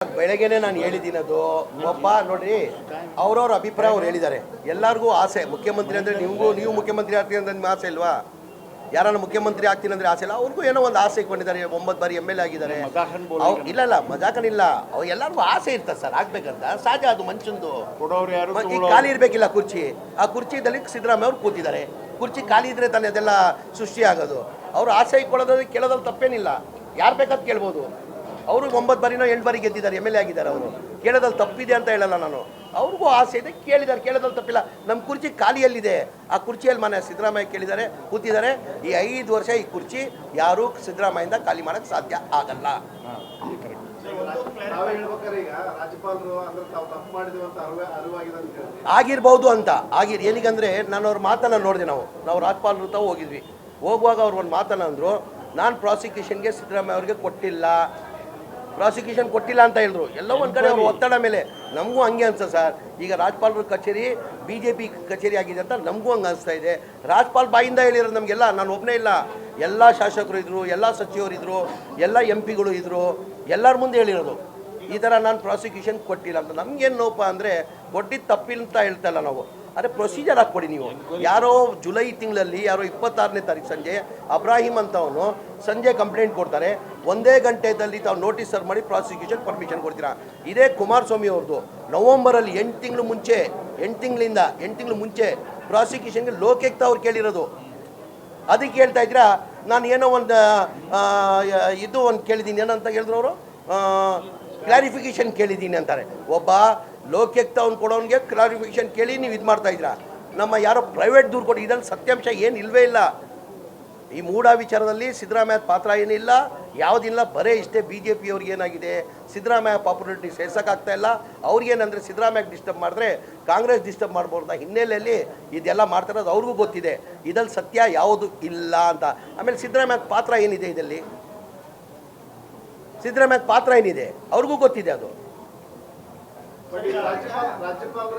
ಬೆಳಗ್ಗೆನೆ ನಾನು ಹೇಳಿದ್ದೀನಿ ಅದು ಒಬ್ಬ ನೋಡ್ರಿ ಅವ್ರವ್ರ ಅಭಿಪ್ರಾಯ ಅವ್ರು ಹೇಳಿದ್ದಾರೆ. ಎಲ್ಲರಿಗೂ ಆಸೆ ಮುಖ್ಯಮಂತ್ರಿ ಅಂದರೆ ನೀವು ಮುಖ್ಯಮಂತ್ರಿ ಆಗ್ತೀನಿ ಅಂತ ನಿಮ್ಗೆ ಆಸೆ ಇಲ್ವಾ? ಯಾರನ್ನ ಮುಖ್ಯಮಂತ್ರಿ ಆಗ್ತೀನಿ ಅಂದರೆ ಆಸೆ ಇಲ್ಲ. ಅವ್ರಿಗೂ ಏನೋ ಒಂದು ಆಸೆ ಇಟ್ಕೊಂಡಿದ್ದಾರೆ. 9 ಬಾರಿ MLA ಆಗಿದ್ದಾರೆ. ಇಲ್ಲ ಮಜಾಕನಿಲ್ಲ, ಅವ್ರು ಎಲ್ಲರಿಗೂ ಆಸೆ ಇರ್ತದೆ ಸರ್ ಆಗ್ಬೇಕಂತ, ಸಹಜ ಅದು ಮನುಷ್ಯಂದು. ಈಗ ಖಾಲಿ ಇರಬೇಕಿಲ್ಲ ಕುರ್ಚಿ, ಆ ಕುರ್ಚಿದಲ್ಲಿ ಸಿದ್ದರಾಮಯ್ಯ ಅವ್ರು ಕೂತಿದ್ದಾರೆ. ಕುರ್ಚಿ ಖಾಲಿ ಇದ್ರೆ ತಾನೇ ಅದೆಲ್ಲ ಸೃಷ್ಟಿ ಆಗೋದು. ಅವ್ರು ಆಸೆ ಇಟ್ಕೊಳ್ಳೋದ್ರೆ ಕೇಳೋದ್ರಲ್ಲಿ ತಪ್ಪೇನಿಲ್ಲ, ಯಾರು ಬೇಕಾದ್ ಕೇಳ್ಬೋದು. ಅವರು 9 ಬಾರಿನೋ 8 ಬಾರಿ ಗೆದ್ದಿದ್ದಾರೆ, MLA ಆಗಿದ್ದಾರೆ. ಅವರು ಕೇಳೋದ್ರಲ್ಲಿ ತಪ್ಪಿದೆ ಅಂತ ಹೇಳಲ್ಲ ನಾನು. ಅವ್ರಿಗೂ ಆಸೆ ಇದೆ, ಕೇಳಿದ್ದಾರೆ, ಕೇಳೋದ್ರಲ್ಲಿ ತಪ್ಪಿಲ್ಲ. ನಮ್ಮ ಕುರ್ಚಿ ಖಾಲಿಯಲ್ಲಿದೆ, ಆ ಕುರ್ಚಿಯಲ್ಲಿ ಮನೆ ಸಿದ್ದರಾಮಯ್ಯ ಕೇಳಿದ್ದಾರೆ, ಕೂತಿದ್ದಾರೆ. ಈ 5 ವರ್ಷ ಈ ಕುರ್ಚಿ ಯಾರೂ ಸಿದ್ದರಾಮಯ್ಯಿಂದ ಖಾಲಿ ಮಾಡೋಕ್ಕೆ ಸಾಧ್ಯ ಆಗಲ್ಲ. ಆಗಿರ್ಬೋದು ಅಂತ ಏನೀಗಂದ್ರೆ ನಾನು ಅವ್ರ ಮಾತನ್ನ ನೋಡಿದೆ. ನಾವು ರಾಜ್ಪಾಲರು ತಾವು ಹೋಗಿದ್ವಿ. ಹೋಗುವಾಗ ಅವ್ರು ಒಂದು ಮಾತನ್ನ ಅಂದರು, ನಾನು ಪ್ರಾಸಿಕ್ಯೂಷನ್ಗೆ ಸಿದ್ದರಾಮಯ್ಯ ಅವ್ರಿಗೆ ಪ್ರಾಸಿಕ್ಯೂಷನ್ ಕೊಟ್ಟಿಲ್ಲ ಅಂತ ಹೇಳಿದ್ರು. ಎಲ್ಲೋ ಒಂದು ಕಡೆ ಅವ್ರ ಒತ್ತಡ ಮೇಲೆ ನಮಗೂ ಹಂಗೆ ಅನ್ಸುತ್ತೆ ಸರ್. ಈಗ ರಾಜ್ಪಾಲರ ಕಚೇರಿ BJP ಕಚೇರಿ ಆಗಿದೆ ಅಂತ ನಮಗೂ ಹಂಗೆ ಅನಿಸ್ತಾ ಇದೆ. ರಾಜ್ಪಾಲ್ ಬಾಯಿಂದ ಹೇಳಿರೋದು ನಮಗೆಲ್ಲ, ನಾನು ಒಬ್ಬನೇ ಇಲ್ಲ, ಎಲ್ಲ ಶಾಸಕರು ಇದ್ದರು, ಎಲ್ಲ ಸಚಿವರಿದ್ದರು, ಎಲ್ಲ MP ಗಳು ಇದ್ದರು, ಎಲ್ಲರ ಮುಂದೆ ಹೇಳಿರೋದು ಈ ಥರ ನಾನು ಪ್ರಾಸಿಕ್ಯೂಷನ್ ಕೊಟ್ಟಿಲ್ಲ ಅಂತ. ನಮಗೇನು ನೋಪ ಅಂದರೆ ಕೊಟ್ಟಿದ್ದು ತಪ್ಪಿಲ್ಲ ಅಂತ ಹೇಳ್ತಾ ಇಲ್ಲ ನಾವು, ಅದೇ ಪ್ರೊಸೀಜರ್ ಹಾಕ್ಕೊಡಿ ನೀವು. ಯಾರೋ ಜುಲೈ ತಿಂಗಳಲ್ಲಿ ಯಾರೋ 26ನೇ ತಾರೀಕು ಸಂಜೆ ಅಬ್ರಾಹಿಂ ಅಂತವನು ಸಂಜೆ ಕಂಪ್ಲೇಂಟ್ ಕೊಡ್ತಾರೆ. 1 ಗಂಟೆಯಲ್ಲಿ ತಾವು ನೋಟಿಸ್ ಸರ್ವ್ ಮಾಡಿ ಪ್ರಾಸಿಕ್ಯೂಷನ್ ಪರ್ಮಿಷನ್ ಕೊಡ್ತೀರಾ. ಇದೇ ಕುಮಾರಸ್ವಾಮಿ ಅವ್ರದ್ದು ನವಂಬರಲ್ಲಿ 8 ತಿಂಗಳು ಮುಂಚೆ ಪ್ರಾಸಿಕ್ಯೂಷನ್ಗೆ ಲೋಕಾಯುಕ್ತ ಅವ್ರು ಕೇಳಿರೋದು. ಅದಕ್ಕೆ ಹೇಳ್ತಾ ಇದ್ದೀರಾ ನಾನು ಏನೋ ಒಂದು ಕೇಳಿದ್ದೀನಿ ಏನಂತ ಹೇಳಿದ್ರು ಅವರು, ಕ್ಲಾರಿಫಿಕೇಷನ್ ಕೇಳಿದ್ದೀನಿ ಅಂತಾರೆ. ಒಬ್ಬ ಲೋಕಾಯುಕ್ತ ಅವ್ನು ಕೊಡೋನಿಗೆ ಕ್ಲಾರಿಫಿಕೇಷನ್ ಕೇಳಿ ನೀವು ಇದು ಮಾಡ್ತಾ ಇದ್ದೀರಾ. ನಮ್ಮ ಯಾರೋ ಪ್ರೈವೇಟ್ ದೂರು ಕೊಡಿ, ಇದ್ರಲ್ಲಿ ಸತ್ಯಾಂಶ ಏನು ಇಲ್ಲವೇ ಇಲ್ಲ. ಈ ಮೂಢ ವಿಚಾರದಲ್ಲಿ ಸಿದ್ದರಾಮಯ್ಯ ಪಾತ್ರ ಏನಿಲ್ಲ, ಯಾವುದಿಲ್ಲ, ಬರೇ ಇಷ್ಟೇ. BJP ಅವ್ರಿಗೆ ಏನಾಗಿದೆ, ಸಿದ್ದರಾಮಯ್ಯ ಪಾಪ್ಯುಲಾರಿಟಿ ಸೇರ್ಸೋಕ್ಕಾಗ್ತಾ ಇಲ್ಲ. ಅವ್ರಿಗೇನಂದರೆ ಸಿದ್ದರಾಮಯ್ಯ ಡಿಸ್ಟರ್ಬ್ ಮಾಡಿದ್ರೆ ಕಾಂಗ್ರೆಸ್ ಡಿಸ್ಟರ್ಬ್ ಮಾಡ್ಬೋದು ಹಿನ್ನೆಲೆಯಲ್ಲಿ ಇದೆಲ್ಲ ಮಾಡ್ತಿರೋದು ಅವ್ರಿಗೂ ಗೊತ್ತಿದೆ. ಇದ್ರಲ್ಲಿ ಸತ್ಯ ಯಾವುದು ಇಲ್ಲ ಅಂತ. ಆಮೇಲೆ ಸಿದ್ದರಾಮಯ್ಯ ಪಾತ್ರ ಏನಿದೆ, ಇದರಲ್ಲಿ ಸಿದ್ದರಾಮಯ್ಯ ಪಾತ್ರ ಏನಿದೆ ಅವ್ರಿಗೂ ಗೊತ್ತಿದೆ. ಅದು